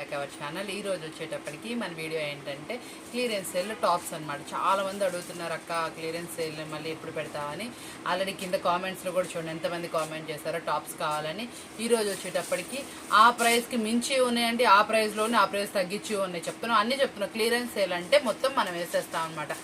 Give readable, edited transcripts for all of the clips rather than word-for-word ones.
Back our channel. ఈ రోజు వచ్చేటప్పటికి మన వీడియో ఏంటంటే క్లియరెన్స్ సేల్ టాప్స్ అనమాట. చాలా మంది అడుగుతున్నారు, అక్క క్లియరెన్స్ సేల్ మళ్ళీ ఎప్పుడు పెడతామని. ఆల్రెడీ కింద కామెంట్స్లో కూడా చూడండి ఎంతమంది కామెంట్ చేశారో టాప్స్ కావాలని. ఈ రోజు వచ్చేటప్పటికి ఆ ప్రైస్కి మించి ఉన్నాయండి, ఆ ప్రైస్లోనే ఆ ప్రైస్ తగ్గించి ఉన్నాయి. చెప్తున్నాం అన్నీ చెప్తున్నాం. క్లియరెన్స్ సేల్ అంటే మొత్తం మనం వేసేస్తాం అనమాట.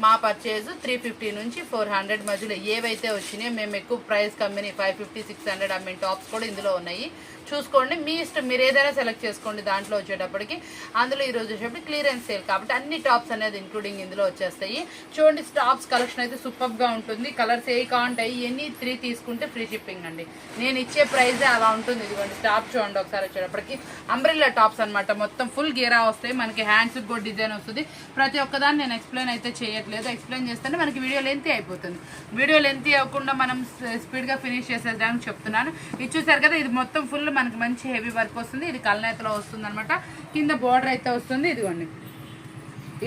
మా పర్చేజ్ 350 నుంచి 400 మధ్యలో ఏవైతే వచ్చినాయో, మేము ఎక్కువ ప్రైస్ కమ్మిని 550 600 అమ్మిన టాప్స్ కూడా ఇందులో ఉన్నాయి. చూసుకోండి, మీ ఇష్టం, మీరు ఏదైనా సెలెక్ట్ చేసుకోండి. దాంట్లో వచ్చేటప్పటికి అందులో ఈరోజు వచ్చేటప్పుడు క్లియరెన్స్ సేల్ కాబట్టి అన్ని టాప్స్ అనేది ఇంక్లూడింగ్ ఇందులో వచ్చేస్తాయి. చూడండి, టాప్స్ కలెక్షన్ అయితే సూపర్గా ఉంటుంది. కలర్స్ ఏ కాంటాయి, ఎన్ని 3 తీసుకుంటే ఫ్రీ షిప్పింగ్ అండి. నేను ఇచ్చే ప్రైజే అలా ఉంటుంది. ఇదిగోండి టాప్ చూడండి ఒకసారి. వచ్చేటప్పటికి అంబ్రెల్లా టాప్స్ అనమాట. మొత్తం ఫుల్ గేరా వస్తాయి. మనకి హ్యాండ్స్కి కూడా డిజైన్ వస్తుంది. ప్రతి ఒక్కదాన్ని నేను ఎక్స్ప్లెయిన్ అయితే చేయట్లేదు. ఎక్స్ప్లెయిన్ చేస్తేనే మనకి వీడియో లెంతీ అయిపోతుంది. వీడియో లెంతీ అవ్వకుండా మనం స్పీడ్గా ఫినిష్ చేసేదానికి చెప్తున్నాను. ఇది చూసారు కదా, ఇది మొత్తం ఫుల్ మనకి మంచి హెవీ వర్క్ వస్తుంది. ఇది కల్నేతలో వస్తుంది అనమాట. కింద బోర్డర్ అయితే వస్తుంది. ఇదిగోండి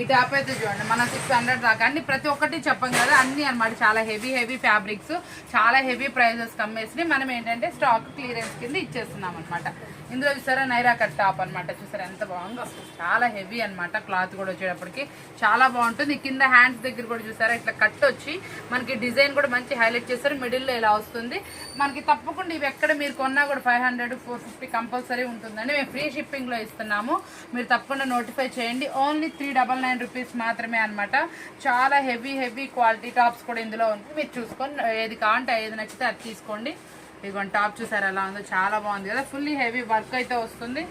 ఈ టాప్ అయితే చూడండి మనం 600 దాకా. అన్ని ప్రతి ఒక్కటి చెప్పం కదా, అన్ని అనమాట. చాలా హెవీ ఫ్యాబ్రిక్స్, చాలా హెవీ ప్రైజెస్ కమ్మేసి మనం ఏంటంటే స్టాక్ క్లియరెన్స్ కింద ఇచ్చేస్తున్నాం అనమాట. ఇందులో చూసారా నైరా కట్ టాప్ అనమాట. చూసారా ఎంత బాగుందో, చాలా హెవీ అనమాట. క్లాత్ కూడా వచ్చేటప్పటికి చాలా బాగుంటుంది. కింద హ్యాండ్స్ దగ్గర కూడా చూసారా ఇట్లా కట్ వచ్చి మనకి డిజైన్ కూడా మంచి హైలైట్ చేస్తారు. మిడిల్లో ఇలా వస్తుంది మనకి. తప్పకుండా ఇవి ఎక్కడ మీరు కొన్నా కూడా 500 450 కంపల్సరీ ఉంటుందండి. మేము ఫ్రీ షిప్పింగ్లో ఇస్తున్నాము. మీరు తప్పకుండా నోటిఫై చేయండి. ఓన్లీ 399 రూపీస్ మాత్రమే అనమాట. చాలా హెవీ క్వాలిటీ టాప్స్ కూడా ఇందులో ఉంది. మీరు చూసుకొని ఏది కావాలంటే ఏది నచ్చితే అది తీసుకోండి. ఇదిగోండి టాప్ చూసారు ఎలా ఉందో, చాలా బాగుంది కదా. ఫుల్లీ హెవీ వర్క్ అయితే వస్తుంది.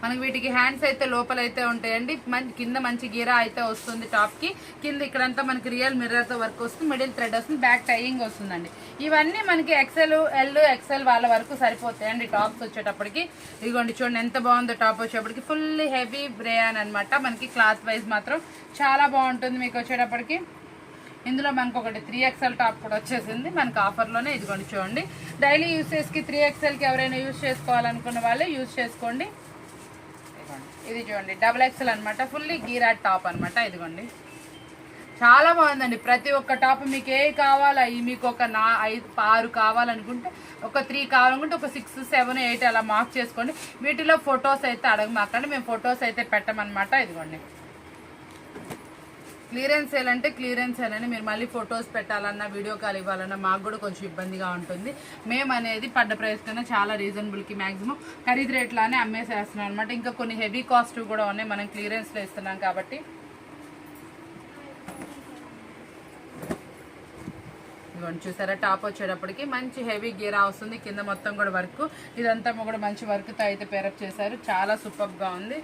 మనకి వీటికి హ్యాండ్స్ అయితే లోపలైతే ఉంటాయండి. కింద మంచి గీరా అయితే వస్తుంది టాప్కి. కింద ఇక్కడంతా మనకి రియల్ మిర్రర్తో వర్క్ వస్తుంది. మిడిల్ థ్రెడ్ వస్తుంది. బ్యాక్ టైయింగ్ వస్తుందండి. ఇవన్నీ మనకి ఎక్సెల్ వాళ్ళ వరకు సరిపోతాయండి టాప్స్ వచ్చేటప్పటికి. ఇదిగోండి చూడండి ఎంత బాగుందో టాప్ వచ్చేటప్పటికి. ఫుల్ హెవీ బ్రేయాన్ అనమాట. మనకి క్లాత్ వైజ్ మాత్రం చాలా బాగుంటుంది మీకు వచ్చేటప్పటికి. ఇందులో మనకు ఒకటి 3XL టాప్ కూడా వచ్చేసింది మనకు ఆఫర్లోనే. ఇదిగోండి చూడండి, డైలీ యూసేజ్కి 3XLకి ఎవరైనా యూజ్ చేసుకోవాలనుకున్న వాళ్ళే యూజ్ చేసుకోండి. ఇది చూడండి XXL అనమాట. ఫుల్లీ గీరా టాప్ అనమాట. ఇదిగోండి చాలా బాగుందండి. ప్రతి ఒక్క టాప్ మీకు ఏ కావాలా, మీకు ఒక 6 కావాలనుకుంటే, ఒక 3 కావాలనుకుంటే ఒక 6 7 8 అలా మార్క్ చేసుకోండి. వీటిలో ఫొటోస్ అయితే అడగమాకండి, మేము ఫొటోస్ అయితే పెట్టమన్నమాట. ఇదిగోండి క్లియరెన్స్ సేల్ అంటే క్లియరెన్స్ సేల్ అని మీరు మళ్ళీ ఫొటోస్ పెట్టాలన్నా వీడియో కాల్ ఇవ్వాలన్నా మాకు కూడా కొంచెం ఇబ్బందిగా ఉంటుంది. మేము అనేది పడ్డ ప్రైస్ కన్నా చాలా రీజనబుల్కి మ్యాక్సిమం ఖరీదు రేట్లానే అమ్మేసేస్తున్నాం అనమాట. ఇంకా కొన్ని హెవీ కాస్ట్ కూడా ఉన్నాయి, మనం క్లియరెన్స్లో ఇస్తున్నాం కాబట్టి. ఇదిగోండి చూసారా టాప్ వచ్చేటప్పటికి మంచి హెవీ గీరా వస్తుంది. కింద మొత్తం కూడా వర్క్, ఇదంతా కూడా మంచి వర్క్తో అయితే పేరప్ చేశారు. చాలా సూపర్గా ఉంది.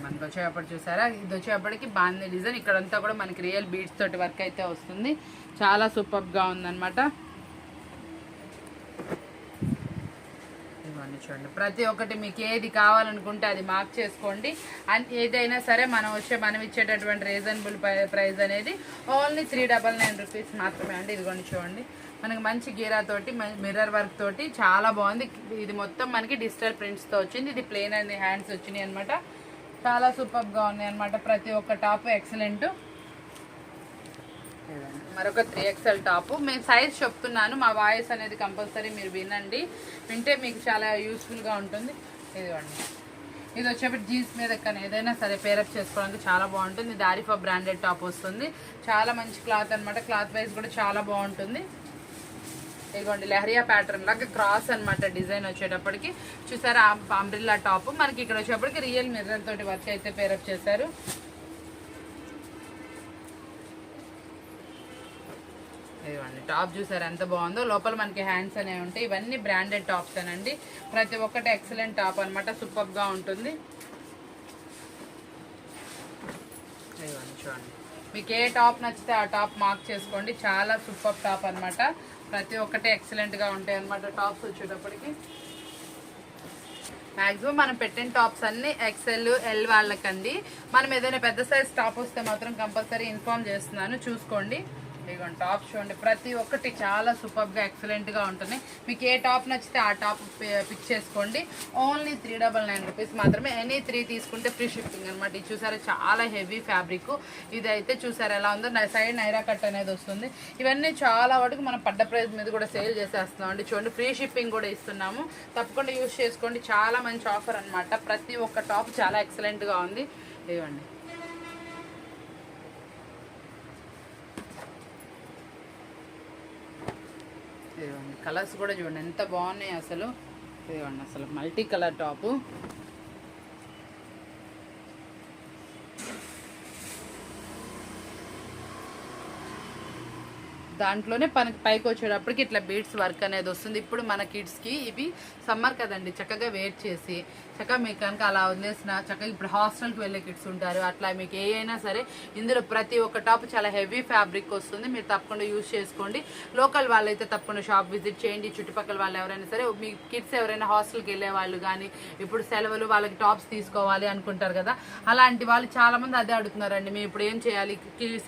మనకి వచ్చేటప్పుడు చూసారా, ఇది వచ్చేటప్పటికి బాగుంది డిజైన్. ఇక్కడంతా కూడా మనకి రియల్ బీడ్స్ తోటి వర్క్ అయితే వస్తుంది. చాలా సూపర్గా ఉందన్నమాట. ఇవన్నీ చూడండి, ప్రతి ఒక్కటి మీకు ఏది కావాలనుకుంటే అది మార్క్ చేసుకోండి. అండ్ ఏదైనా సరే మనం ఇచ్చేటటువంటి రీజనబుల్ ప్రైస్ అనేది ఓన్లీ 399 రూపీస్ మాత్రమే అండి. ఇదిగోండి చూడండి, మనకి మంచి గీరా తోటి మిర్రర్ వర్క్ తోటి చాలా బాగుంది. ఇది మొత్తం మనకి డిజిటల్ ప్రింట్స్తో వచ్చింది. ఇది ప్లెయిన్ అండ్ హ్యాండ్స్ వచ్చినాయి అనమాట. చాలా సూపర్గా ఉన్నాయి అనమాట. ప్రతి ఒక్క టాప్ ఎక్సలెంట్. మరొక 3XL టాపు. మేము సైజ్ చెప్తున్నాను, మా వాయిస్ అనేది కంపల్సరీ మీరు వినండి. వింటే మీకు చాలా యూస్ఫుల్గా ఉంటుంది. ఇదిగోండి, ఇది వచ్చేప్పుడు జీన్స్ మీద కానీ ఏదైనా సరే పేరప్ చేసుకోవడానికి చాలా బాగుంటుంది. ఇది ఆరిఫా బ్రాండెడ్ టాప్ వస్తుంది. చాలా మంచి క్లాత్ అనమాట. క్లాత్ వైజ్ కూడా చాలా బాగుంటుంది. ఇదిగోండి లెహరియా ప్యాటర్న్ లాగా క్రాస్ అనమాట డిజైన్ వచ్చేటప్పటికి. చూసారా అంబ్రిల్లా టాప్. మనకి ఇక్కడ వచ్చేటప్పటికి రియల్ మిర్రర్ తోటి వర్క్ అయితే పేరప్ చేశారు. ఇదిగోండి టాప్ చూసారు ఎంత బాగుందో. లోపల మనకి హ్యాండ్స్ అనేవి ఉంటాయి. ఇవన్నీ బ్రాండెడ్ టాప్స్ అనండి. ప్రతి ఒక్కటి ఎక్సలెంట్ టాప్ అనమాట. సూపర్గా ఉంటుంది. ఇదిగోండి చూడండి, మీకు ఏ టాప్ నచ్చితే ఆ టాప్ మార్క్ చేసుకోండి. చాలా సూపర్ టాప్ అనమాట. ప్రతి ఒక్కటి ఎక్సలెంట్గా ఉంటాయి అనమాట టాప్స్ వచ్చేటప్పటికి. మ్యాక్సిమం మనం పెట్టిన టాప్స్ అన్ని XL L వాళ్ళకండి. మనం ఏదైనా పెద్ద సైజ్ టాప్ వస్తే మాత్రం కంపల్సరీ ఇన్ఫార్మ్ చేస్తున్నాను, చూసుకోండి. ఇదిగోండి టాప్స్ చూడండి, ప్రతి ఒక్కటి చాలా సూపర్గా ఎక్సలెంట్గా ఉంటుంది. మీకు ఏ టాప్ నచ్చితే ఆ టాప్ పిక్ చేసుకోండి. ఓన్లీ 399 రూపీస్ మాత్రమే. ఎనీ 3 తీసుకుంటే ఫ్రీ షిప్పింగ్ అనమాట. ఇది చూసారా చాలా హెవీ ఫ్యాబ్రిక్. ఇది అయితే చూసారా ఎలా ఉందో, సైడ్ నైరా కట్ అనేది వస్తుంది. ఇవన్నీ చాలా వరకు మనం పడ్డ ప్రైస్ మీద కూడా సేల్ చేసేస్తున్నాం అండి. చూడండి ఫ్రీ షిప్పింగ్ కూడా ఇస్తున్నాము, తప్పకుండా యూజ్ చేసుకోండి. చాలా మంచి ఆఫర్ అనమాట. ప్రతి ఒక్క టాప్ చాలా ఎక్సలెంట్గా ఉంది. ఇవ్వండి ఇదిగోండి కలర్స్ కూడా చూడండి ఎంత బాగున్నాయి అసలు. ఇదిగోండి అసలు మల్టీ కలర్ టాపు. దాంట్లోనే పైకి వచ్చేటప్పటికి ఇట్లా బీడ్స్ వర్క్ అనేది వస్తుంది. ఇప్పుడు మన కిడ్స్కి ఇవి సమ్మర్ కదండి, చక్కగా వేర్ చేసి చక్కగా మీకు కనుక అలా వదిలేసిన చక్కగా ఇప్పుడు హాస్టల్కి వెళ్ళే కిడ్స్ ఉంటారు, అట్లా మీకు ఏ అయినా సరే ఇందులో ప్రతి ఒక్క టాప్ చాలా హెవీ ఫ్యాబ్రిక్ వస్తుంది. మీరు తప్పకుండా యూజ్ చేసుకోండి. లోకల్ వాళ్ళైతే తప్పకుండా షాప్ విజిట్ చేయండి. చుట్టుపక్కల వాళ్ళు ఎవరైనా సరే, మీ కిడ్స్ ఎవరైనా హాస్టల్కి వెళ్ళే వాళ్ళు కానీ ఇప్పుడు సెలవులు వాళ్ళకి టాప్స్ తీసుకోవాలి అనుకుంటారు కదా, అలాంటి వాళ్ళు చాలా మంది అదే అడుగుతున్నారండి. మేము ఇప్పుడు ఏం చేయాలి,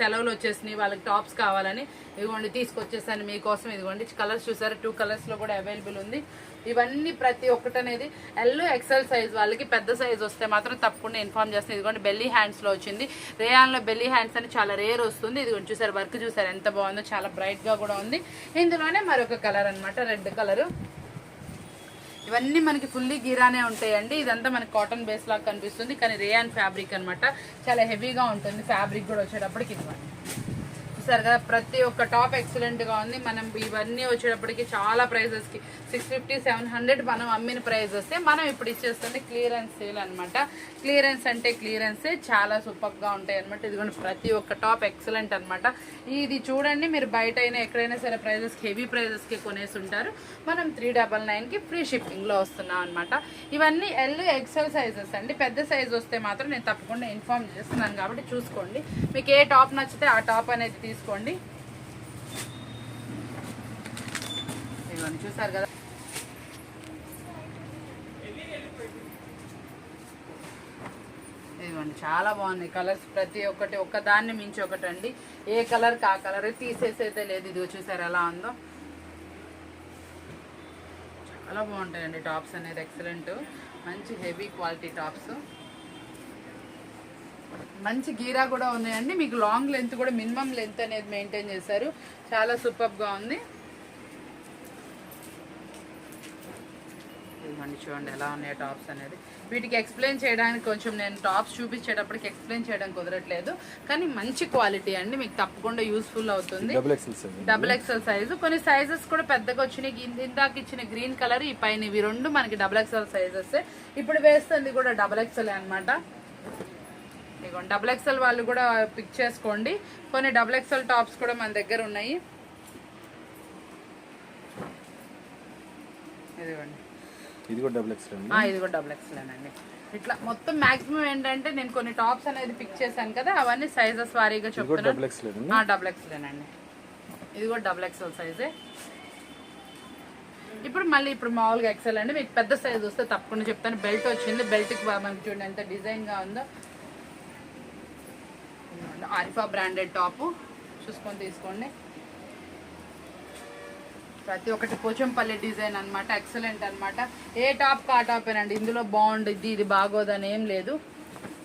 సెలవులు వచ్చేసినాయి వాళ్ళకి టాప్స్ కావాలని, ఇదిగోండి తీసుకొచ్చేసాను మీకోసం. ఇదిగోండి కలర్స్ చూసారా, 2 కలర్స్లో కూడా అవైలబుల్ ఉంది. ఇవన్నీ ప్రతి ఒక్కటి అనేది ఎల్ ఎక్సెల్ సైజ్ వాళ్ళకి. పెద్ద సైజ్ వస్తే మాత్రం తప్పకుండా ఇన్ఫార్మ్ చేస్తుంది. ఇదిగోండి బెల్లీ హ్యాండ్స్లో వచ్చింది. రేయాన్లో బెల్లీ హ్యాండ్స్ అని చాలా రేర్ వస్తుంది. ఇదిగోండి చూసారు వర్క్ చూసారు ఎంత బాగుందో, చాలా బ్రైట్గా కూడా ఉంది. ఇందులోనే మరొక కలర్ అనమాట, రెడ్ కలరు. ఇవన్నీ మనకి ఫుల్లీ గీరానే ఉంటాయండి. ఇదంతా మనకి కాటన్ బేస్ లాగా కనిపిస్తుంది, కానీ రేయాన్ ఫ్యాబ్రిక్ అనమాట. చాలా హెవీగా ఉంటుంది ఫ్యాబ్రిక్ కూడా వచ్చేటప్పటికి. ఇదిగోండి చూసారు కదా, ప్రతి ఒక్క టాప్ ఎక్సలెంట్గా ఉంది. మనం ఇవన్నీ వచ్చేటప్పటికి చాలా ప్రైజెస్కి 650, 700 మనం అమ్మిన ప్రైజెస్ మనం ఇప్పుడు ఇచ్చేస్తుంది క్లియరెన్స్ సేల్ అనమాట. క్లియరెన్స్ అంటే క్లియరెన్సే, చాలా సూపర్గా ఉంటాయి అనమాట. ఇదిగోండి ప్రతి ఒక్క టాప్ ఎక్సలెంట్ అనమాట. ఇది చూడండి, మీరు బయట అయినా ఎక్కడైనా సరే ప్రైజెస్కి హెవీ ప్రైజెస్కి కొనేసి ఉంటారు. మనం 399కి ఫ్రీ షిప్పింగ్లో వస్తున్నాం అనమాట. ఇవన్నీ ఎల్ ఎక్సెల్ సైజెస్ అండి. పెద్ద సైజ్ వస్తే మాత్రం నేను తప్పకుండా ఇన్ఫార్మ్ చేస్తున్నాను కాబట్టి చూసుకోండి. మీకు ఏ టాప్ నచ్చితే ఆ టాప్ అనేది తీసుకోండి. ఇవన్నీ చూసారు కదా, ఇదిగోండి చాలా బాగున్నాయి కలర్స్. ప్రతి ఒక్కటి ఒక్కదాన్ని మించి ఒకటి అండి. ఏ కలర్కి ఆ కలర్ తీసేసైతే లేదు. ఇదిగో చూసారు ఎలా ఉందో, చాలా బాగుంటాయండి టాప్స్ అనేది. ఎక్సలెంట్, మంచి హెవీ క్వాలిటీ టాప్స్. మంచి గీరా కూడా ఉన్నాయండి. మీకు లాంగ్ లెంత్ కూడా మినిమం లెంత్ అనేది మెయింటైన్ చేశారు. చాలా సూపర్గా ఉంది. ఇవ్వండి చూడండి ఎలా ఉన్నాయి టాప్స్ అనేది. వీటికి ఎక్స్ప్లెయిన్ చేయడానికి కొంచెం నేను టాప్స్ చూపించేటప్పటికి ఎక్స్ప్లెయిన్ చేయడం కుదరట్లేదు, కానీ మంచి క్వాలిటీ అండి. మీకు తప్పకుండా యూస్ఫుల్ అవుతుంది. Double XL size. కొన్ని సైజెస్ కూడా పెద్దగా వచ్చినాయి. ఇందాక ఇచ్చిన గ్రీన్ కలర్, ఈ పైన ఇవి రెండు మనకి డబుల్ ఎక్స్ఎల్ సైజెస్. ఇప్పుడు వేస్తుంది కూడా డబుల్ ఎక్స్ఎల్ అనమాట. ఇదిగోండి డబుల్ ఎక్స్ఎల్ వాళ్ళు కూడా పిక్ చేసుకోండి. కొన్ని డబుల్ ఎక్స్ఎల్ టాప్స్ కూడా మన దగ్గర ఉన్నాయి. ఇదిగోండి ఇది కూడా డబుల్ ఎక్స్ఎల్ అండి. ఇట్లా మొత్తం మాక్సిమం ఏంటంటే నేను కొన్ని టాప్స్ అనేది పిక్ చేశాను కదా, అవన్నీ సైజెస్ వారీగా చెప్తున్నాను. డబుల్ ఎక్స్ఎల్ అండి. ఇది కూడా డబుల్ ఎక్స్ఎల్ సైజే. ఇప్పుడు మళ్ళీ మామూలుగా ఎక్స్ఎల్ అండి. మీకు పెద్ద సైజ్ వస్తే తప్పకుండా చెప్తాను. బెల్ట్ వచ్చింది. బెల్ట్కి మనకి చూడండి ఎంత డిజైన్గా ఉందో. ఆరిఫా బ్రాండెడ్ టాపు చూసుకొని తీసుకోండి. ప్రతి ఒక్కటి పోచంపల్లి డిజైన్ అనమాట. ఎక్సలెంట్ అనమాట. ఏ టాప్కి ఆ టాపేనండి. ఇందులో బాగుంటుంది ఇది బాగోదని ఏం లేదు.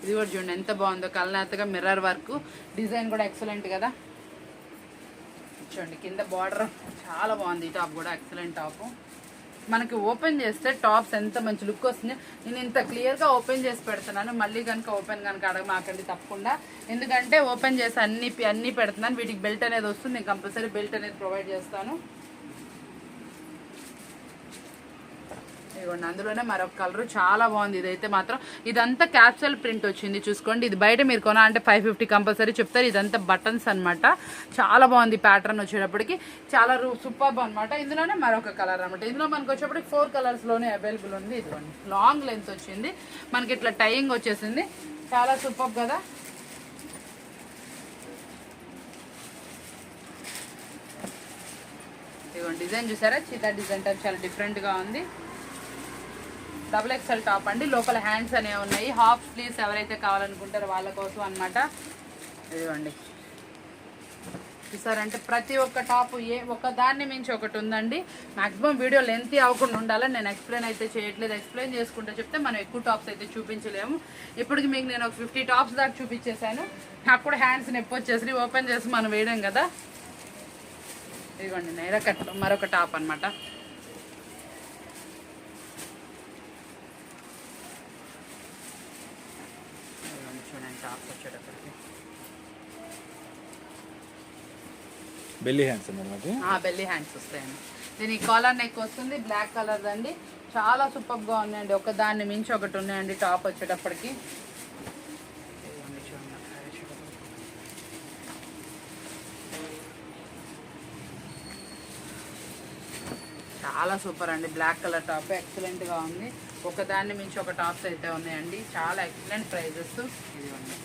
ఇది కూడా చూడండి ఎంత బాగుందో, కల్నాతగా మిర్రర్ వర్క్ డిజైన్ కూడా ఎక్సలెంట్ కదా. చూడండి కింద బార్డర్ చాలా బాగుంది. ఈ టాప్ కూడా ఎక్సలెంట్ టాపు. మనకి ఓపెన్ చేస్తే టాప్స్ ఎంత మంచి లుక్ వస్తుంది. నేను ఇంత క్లియర్గా ఓపెన్ చేసి పెడుతున్నాను. మళ్ళీ కనుక ఓపెన్ కనుక అడగమాకండి తప్పకుండా, ఎందుకంటే ఓపెన్ చేసి అన్నీ పెడుతున్నాను. వీటికి బెల్ట్ అనేది వస్తుంది. నేను కంపల్సరీ బెల్ట్ అనేది ప్రొవైడ్ చేస్తాను. ఇదిగోండి అందులోనే మరొక కలర్ చాలా బాగుంది. ఇదైతే మాత్రం ఇదంతా క్యాప్సూల్ ప్రింట్ వచ్చింది చూసుకోండి. ఇది బయట మీరు కొనాలంటే 550 కంపల్సరీ చెప్తారు. ఇదంతా బటన్స్ అనమాట. చాలా బాగుంది ప్యాటర్న్ వచ్చేటప్పటికి, చాలా సూపర్బ్ అనమాట. ఇందులోనే మరొక కలర్ అనమాట. ఇందులో మనకు వచ్చేటప్పటికి 4 కలర్స్లోనే అవైలబుల్ ఉంది. ఇదిగోండి లాంగ్ లెంత్ వచ్చింది మనకి, ఇట్లా టైయింగ్ వచ్చేసింది. చాలా సూపర్బ్ కదా. ఇదిగోండి డిజైన్ చూసారా, చీతా డిజైన్ టైప్ చాలా డిఫరెంట్గా ఉంది. డబుల్ ఎక్స్ఎల్ టాప్ అండి. లోపల హ్యాండ్స్ అనేవి ఉన్నాయి. హాఫ్ స్లీవ్స్ ఎవరైతే కావాలనుకుంటారో వాళ్ళ కోసం అనమాట. ఇదిగోండి చూసారంటే ప్రతి ఒక్క టాప్ ఒక దాన్ని మించి ఒకటి ఉందండి. మాక్సిమం వీడియో లెంతీ అవ్వకుండా ఉండాలని నేను ఎక్స్ప్లెయిన్ అయితే చేయట్లేదు. ఎక్స్ప్లెయిన్ చేసుకుంటే చెప్తే మనం ఎక్కువ టాప్స్ అయితే చూపించలేము. ఇప్పటికి మీకు నేను ఒక 50 టాప్స్ దాకా చూపించేశాను. నాకు కూడా హ్యాండ్స్ నొప్పి వచ్చేసి ఓపెన్ చేసి మనం వేయడం కదా. ఇదిగోండి నైరా కట్ మరొక టాప్ అనమాట. చూడండి టాప్స్ వచ్చేటప్పటికి బెల్లీ హ్యాండ్స్ అన్నమాట. బెల్లీ హ్యాండ్స్ వస్తాయండి. దీని కాలర్ నెక్ వస్తుంది, బ్లాక్ కలర్ అండి. చాలా సూపర్గా ఉన్నాయండి. ఒక దాన్ని మించి ఒకటి ఉన్నాయండి టాప్ వచ్చేటప్పటికి. చాలా సూపర్ అండి. బ్లాక్ కలర్ టాప్ ఎక్సలెంట్గా ఉంది. ఒక దాన్ని మించి ఒక టాప్స్ అయితే ఉన్నాయండి. చాలా ఎక్సలెంట్ ప్రైజెస్. ఇదిగోండి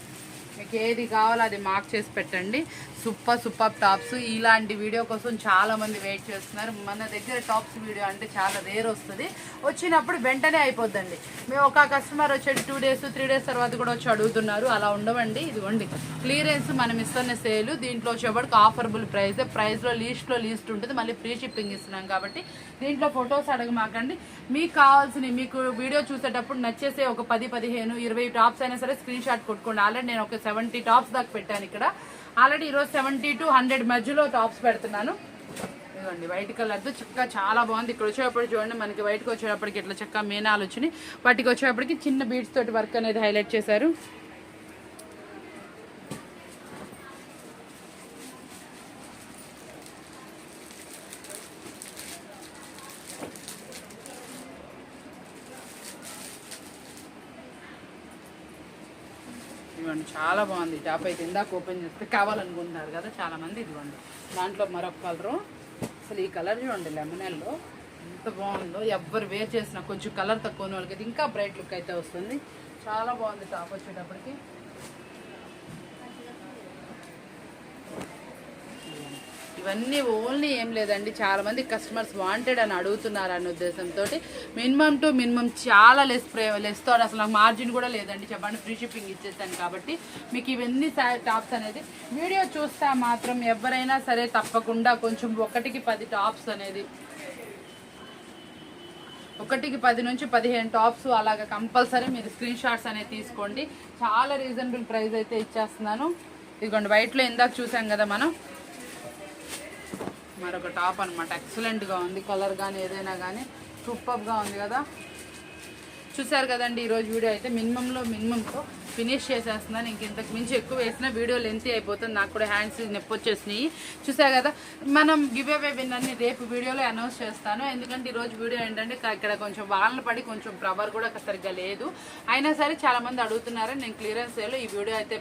మీకు ఏది కావాలో అది మార్క్ చేసి పెట్టండి. Super tops. ఇలాంటి వీడియో కోసం చాలామంది వెయిట్ చేస్తున్నారు. మన దగ్గర టాప్స్ వీడియో అంటే చాలా రేర్ వస్తుంది. వచ్చినప్పుడు వెంటనే అయిపోద్దండి. మేము ఒక కస్టమర్ వచ్చేది 2 days 3 days తర్వాత కూడా వచ్చి అడుగుతున్నారు. అలా ఉండవండి. ఇదిగోండి క్లియరెన్స్ మనం ఇస్తున్న సేల్. దీంట్లో వచ్చేప్పటికి ఆఫరబుల్ ప్రైస్లో లీస్ట్ ఉంటుంది. మళ్ళీ ఫ్రీ షిప్పింగ్ ఇస్తున్నాం కాబట్టి దీంట్లో ఫొటోస్ అడగమాకండి. మీకు కావాల్సిన మీకు వీడియో చూసేటప్పుడు నచ్చేసే ఒక 10, 15, 20 టాప్స్ అయినా సరే స్క్రీన్ షాట్ కొట్టుకోండి. ఆల్రెడీ నేను ఒక 70 టాప్స్ దాకా పెట్టాను ఇక్కడ. ఆల్రెడీ ఈరోజు 70 to 100 మధ్యలో టాప్స్ పెడుతున్నాను. ఇదిగోండి వైట్ కలర్తో చక్కగా చాలా బాగుంది. ఇక్కడ వచ్చేటప్పటికి చూడండి మనకి వైట్కి వచ్చేటప్పటికి ఇట్లా చక్కగా మీనాలు వచ్చినాయి. వాటికి వచ్చేటప్పటికి చిన్న బీడ్స్ తోటి వర్క్ అనేది హైలైట్ చేశారు. ఇదిగోండి చాలా బాగుంది టాప్ అయితే. ఇందాక ఓపెన్ చేస్తే కావాలనుకుంటున్నారు కదా చాలామంది. ఇదిగోండి దాంట్లో మరొక కలరు. అసలు ఈ కలర్ చూడండి లెమన్ ఎల్లో ఎంత బాగుందో. ఎవ్వరు వేర్ చేసినా కొంచెం కలర్ తక్కువ ఉన్న వాళ్ళకి ఇంకా బ్రైట్ లుక్ అయితే వస్తుంది. చాలా బాగుంది టాప్ వచ్చేటప్పటికి. ఇవన్నీ ఓన్లీ ఏం లేదండి, చాలామంది కస్టమర్స్ వాంటెడ్ అని అడుగుతున్నారు అనే ఉద్దేశంతో మినిమం టు మినిమం చాలా లెస్తో అసలు నాకు మార్జిన్ కూడా లేదండి. చెప్పండి ఫ్రీ షిప్పింగ్ ఇచ్చేస్తాను కాబట్టి మీకు ఇవన్నీ టాప్స్ అనేది వీడియో చూస్తే మాత్రం ఎవరైనా సరే తప్పకుండా కొంచెం 1కి 10 టాప్స్ అనేది 1కి 10 నుంచి 15 టాప్స్ అలాగా కంపల్సరీ మీరు స్క్రీన్ షాట్స్ అనేది తీసుకోండి. చాలా రీజనబుల్ ప్రైస్ అయితే ఇచ్చేస్తున్నాను. ఇదిగోండి వైట్లో ఇందాక చూసాం కదా మనం, మరొక టాప్ అనమాట. ఎక్సలెంట్గా ఉంది. కలర్ కానీ ఏదైనా కానీ సూపర్గా ఉంది కదా. చూసారు కదండి ఈరోజు వీడియో అయితే మినిమంతో ఫినిష్ చేసేస్తున్నాను. ఇంతకు మించి ఎక్కువ వేసినా వీడియో లెంతీ అయిపోతుంది. నాకు కూడా హ్యాండ్స్ నొప్పి వచ్చేసినాయి. చూసారు కదా మనం గివ్ అవే విన్నర్ని రేపు వీడియోలో అనౌన్స్ చేస్తాను. ఎందుకంటే ఈరోజు వీడియో ఏంటంటే ఇక్కడ కొంచెం వానలు పడి కొంచెం ఫ్లవర్ కూడా సరిగ్గా లేదు. అయినా సరే చాలామంది అడుగుతున్నారు. నేను క్లియరెన్స్ సేల్లో ఈ వీడియో అయితే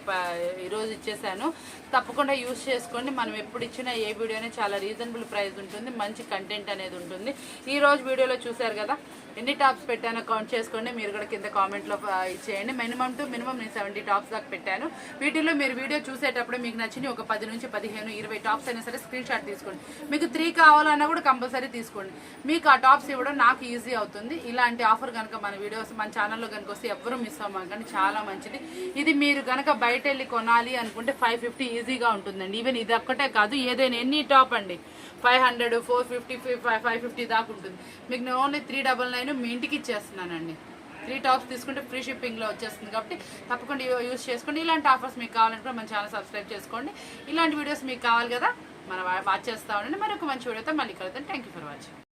ఈరోజు ఇచ్చేసాను. తప్పకుండా యూజ్ చేసుకోండి. మనం ఎప్పుడు ఇచ్చినా ఏ వీడియోనే చాలా రీజనబుల్ ప్రైస్ ఉంటుంది. మంచి కంటెంట్ అనేది ఉంటుంది. ఈరోజు వీడియోలో చూసారు కదా ఎన్ని టాప్స్ పెట్టానో కౌంట్ చేసుకోండి. మీరు కూడా కింద కామెంట్లో ఇచ్చేయండి. మినిమం టు మినిమం నేను 70 టాప్స్ దాకా పెట్టాను. వీటిలో మీరు వీడియో చూసేటప్పుడు మీకు నచ్చిన ఒక 10 నుంచి 15, 20 టాప్స్ అయినా సరే స్క్రీన్ షాట్ తీసుకోండి. మీకు 3 కావాలన్నా కూడా కంపల్సరీ తీసుకోండి. మీకు ఆ టాప్స్ ఇవ్వడం నాకు ఈజీ అవుతుంది. ఇలాంటి ఆఫర్ కనుక మన వీడియోస్ మన ఛానల్లో కనుక వస్తే ఎవరు మిస్ అవ్వకండి. చాలా మంచిది. ఇది మీరు కనుక బయట వెళ్ళి కొనాలి అనుకుంటే 550 ఈజీగా ఉంటుందండి. ఈవెన్ ఇది ఒక్కటే కాదు, ఏదైనా ఎన్ని టాప్ అండి 500, 450, 550 దాకా ఉంటుంది. మీకు నేను ఓన్లీ 399 మీ ఇంటికి ఇచ్చేస్తున్నానండి. 3 టాప్స్ తీసుకుంటే ఫ్రీ షిప్పింగ్లో వచ్చేస్తుంది కాబట్టి తప్పకుండా యూజ్ చేసుకోండి. ఇలాంటి ఆఫర్స్ మీకు కావాలంటే మన ఛానల్ సబ్స్క్రైబ్ చేసుకోండి. ఇలాంటి వీడియోస్ మీకు కావాలి కదా మనం వాచ్ చేస్తూ ఉండండి. మరొక మంచి వీడియోతో మళ్ళీ కలుద్దాం. Thank you for watching.